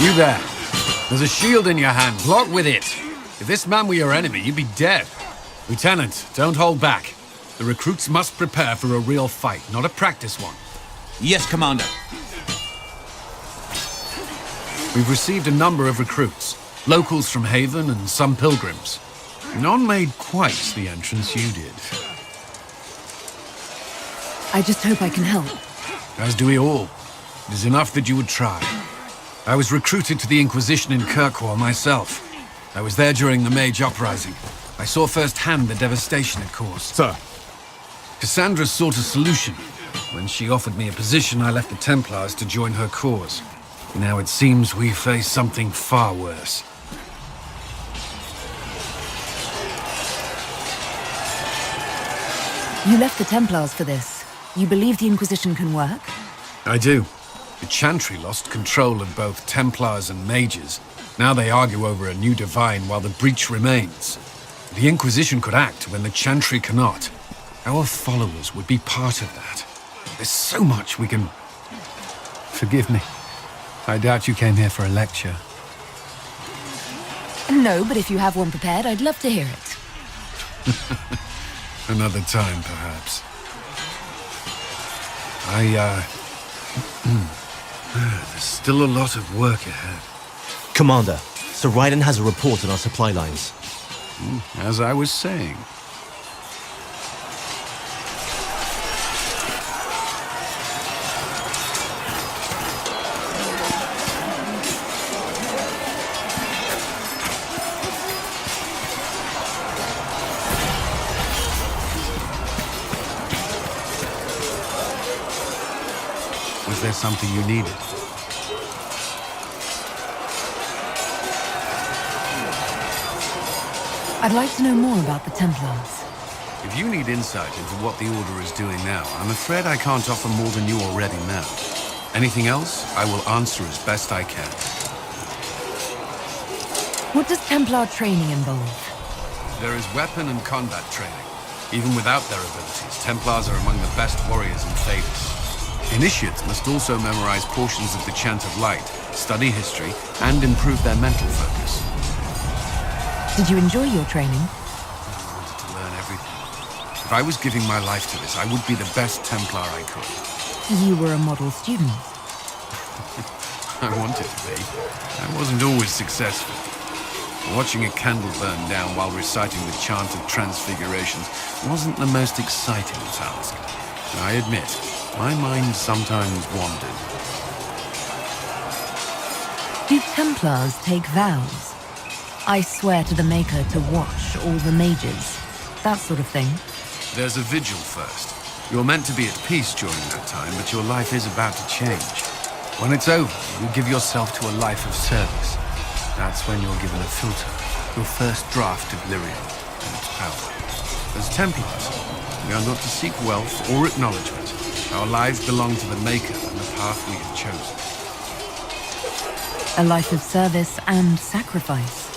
You there. There's a shield in your hand. Block with it. If this man were your enemy, you'd be dead. Lieutenant, don't hold back. The recruits must prepare for a real fight, not a practice one. Yes, Commander. We've received a number of recruits. Locals from Haven and some pilgrims. None made quite the entrance you did. I just hope I can help. As do we all. It is enough that you would try. I was recruited to the Inquisition in Kirkwall myself. I was there during the Mage Uprising. I saw firsthand the devastation it caused. Sir. Cassandra sought a solution. When she offered me a position, I left the Templars to join her cause. Now it seems we face something far worse. You left the Templars for this. You believe the Inquisition can work? I do. The Chantry lost control of both Templars and Mages. Now they argue over a new Divine while the breach remains. The Inquisition could act when the Chantry cannot. Our followers would be part of that. There's so much we can... Forgive me. I doubt you came here for a lecture. No, but if you have one prepared, I'd love to hear it. Another time, perhaps. There's still a lot of work ahead. Commander, Sir Raiden has a report on our supply lines. As I was saying. Was there something you needed? I'd like to know more about the Templars. If you need insight into what the Order is doing now, I'm afraid I can't offer more than you already know. Anything else, I will answer as best I can. What does Templar training involve? There is weapon and combat training. Even without their abilities, Templars are among the best warriors in Thedas. Initiates must also memorize portions of the Chant of Light, study history, and improve their mental focus. Did you enjoy your training? I wanted to learn everything. If I was giving my life to this, I would be the best Templar I could. You were a model student. I wanted to be. I wasn't always successful. Watching a candle burn down while reciting the Chant of Transfigurations wasn't the most exciting task. I admit, my mind sometimes wandered. Do Templars take vows? I swear to the Maker to watch all the mages. That sort of thing. There's a vigil first. You're meant to be at peace during that time, but your life is about to change. When it's over, you give yourself to a life of service. That's when you're given a filter, your first draft of Lyrium and its power. As Templars, we are not to seek wealth or acknowledgement. Our lives belong to the Maker and the path we have chosen. A life of service and sacrifice.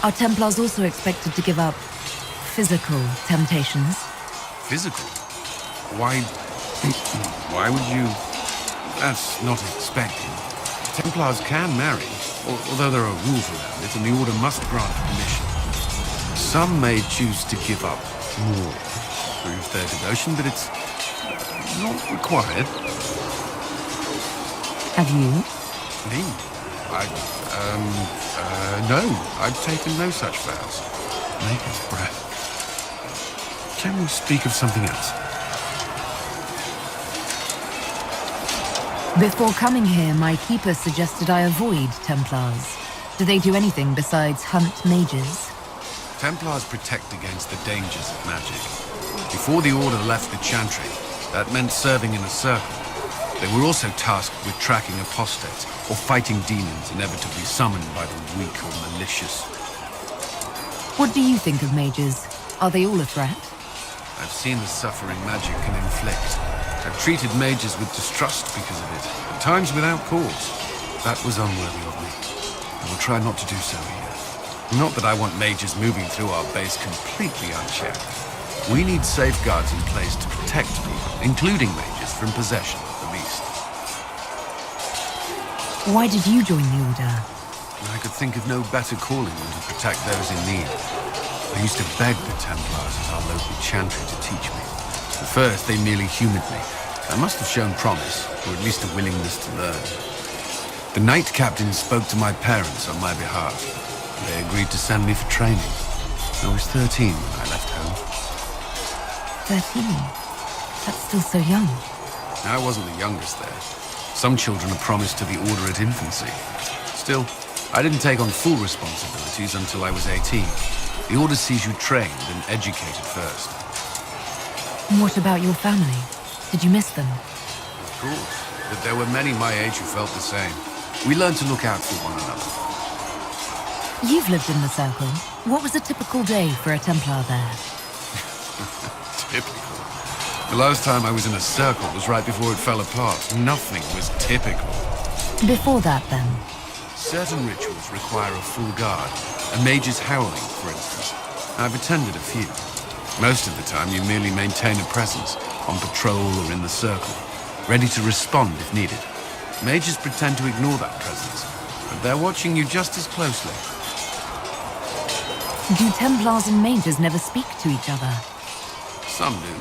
Are Templars also expected to give up physical temptations? Physical? Why... why would you... That's not expected. Templars can marry, although there are rules around it, and the Order must grant permission. Some may choose to give up more to prove their devotion, but it's not required. Have you? Me? No. I've taken no such vows. Maker's breath. Can we speak of something else? Before coming here, my keeper suggested I avoid Templars. Do they do anything besides hunt mages? Templars protect against the dangers of magic. Before the Order left the Chantry, that meant serving in a circle. They were also tasked with tracking apostates, or fighting demons inevitably summoned by the weak or malicious. What do you think of mages? Are they all a threat? I've seen the suffering magic can inflict. I've treated mages with distrust because of it, at times without cause. That was unworthy of me. I will try not to do so here. Not that I want mages moving through our base completely unchecked. We need safeguards in place to protect people, including mages, from possession of the beast. Why did you join the Order? I could think of no better calling than to protect those in need. I used to beg the Templars as our local chantry to teach me. At first, they merely humored me. I must have shown promise, or at least a willingness to learn. The Knight Captain spoke to my parents on my behalf. They agreed to send me for training. I was 13 when I left home. 13? That's still so young. I wasn't the youngest there. Some children are promised to the Order at infancy. Still, I didn't take on full responsibilities until I was 18. The Order sees you trained and educated first. What about your family? Did you miss them? Of course, but there were many my age who felt the same. We learned to look out for one another. You've lived in the Circle. What was a typical day for a Templar there? Typical. The last time I was in a circle was right before it fell apart. Nothing was typical. Before that, then? Certain rituals require a full guard. A mage's howling, for instance. I've attended a few. Most of the time, you merely maintain a presence, on patrol or in the circle, ready to respond if needed. Mages pretend to ignore that presence, but they're watching you just as closely. Do Templars and mages never speak to each other? Some do,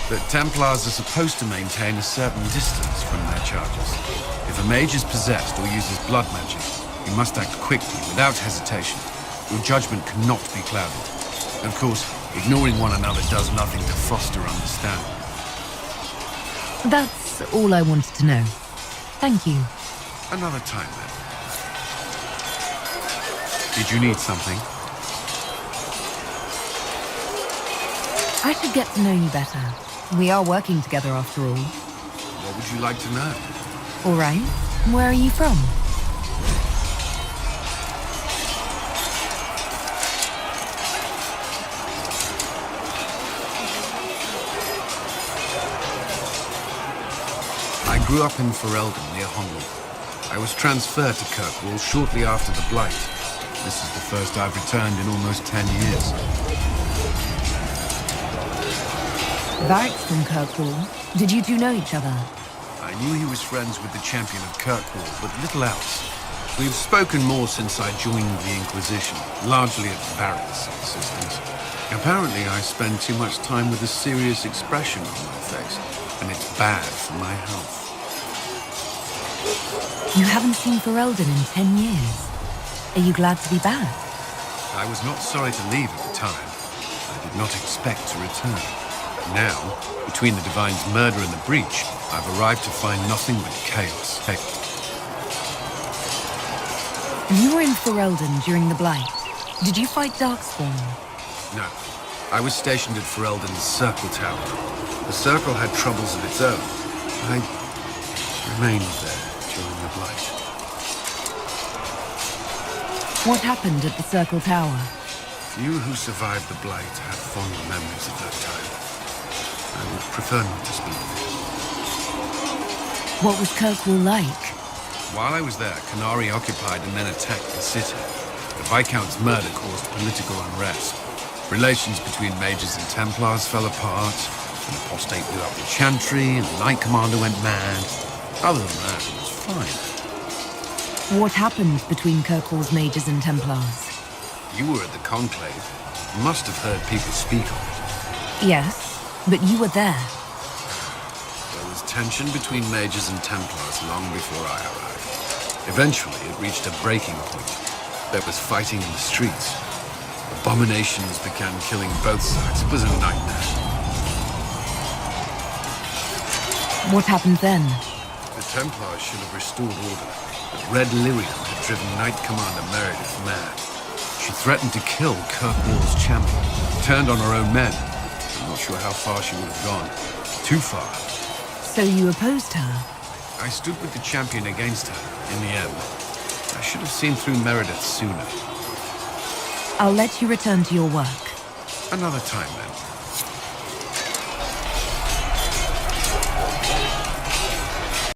but Templars are supposed to maintain a certain distance from their charges. If a mage is possessed or uses blood magic, you must act quickly, without hesitation. Your judgment cannot be clouded. Of course, ignoring one another does nothing to foster understanding. That's all I wanted to know. Thank you. Another time, then. Did you need something? I should get to know you better. We are working together after all. What would you like to know? All right. Where are you from? I grew up in Ferelden, near Honwell. I was transferred to Kirkwall shortly after the Blight. This is the first I've returned in almost 10 years. Varric's from Kirkwall. Did you two know each other? I knew he was friends with the champion of Kirkwall, but little else. We've spoken more since I joined the Inquisition, largely at Varric's insistence. Apparently, I spend too much time with a serious expression on my face, and it's bad for my health. You haven't seen Ferelden in 10 years. Are you glad to be back? I was not sorry to leave at the time. I did not expect to return. Now, between the Divine's murder and the breach, I've arrived to find nothing but chaos. Hey, You were in Ferelden during the Blight. Did you fight Darkspawn? no. I was stationed at Ferelden's Circle Tower. The Circle had troubles of its own. I remained there during the Blight. What happened at the Circle Tower? Few who survived the Blight have fond memories of that time. I would prefer not to speak of it. What was Kirkwall like? While I was there, Canary occupied and then attacked the city. The Viscount's murder caused political unrest. Relations between mages and Templars fell apart. An apostate blew up the chantry, and the Knight Commander went mad. Other than that, it was fine. What happened between Kirkwall's mages and Templars? You were at the Conclave. You must have heard people speak of it. Yes, but you were there. There was tension between mages and Templars long before I arrived. Eventually, it reached a breaking point. There was fighting in the streets. Abominations began killing both sides. It was a nightmare. What happened then? The Templars should have restored order, but Red Lyrium had driven Knight Commander Meredith mad. She threatened to kill Kirkwall's champion, turned on her own men. I'm not sure how far she would have gone. Too far. So you opposed her? I stood with the champion against her, in the end. I should have seen through Meredith sooner. I'll let you return to your work. Another time, then.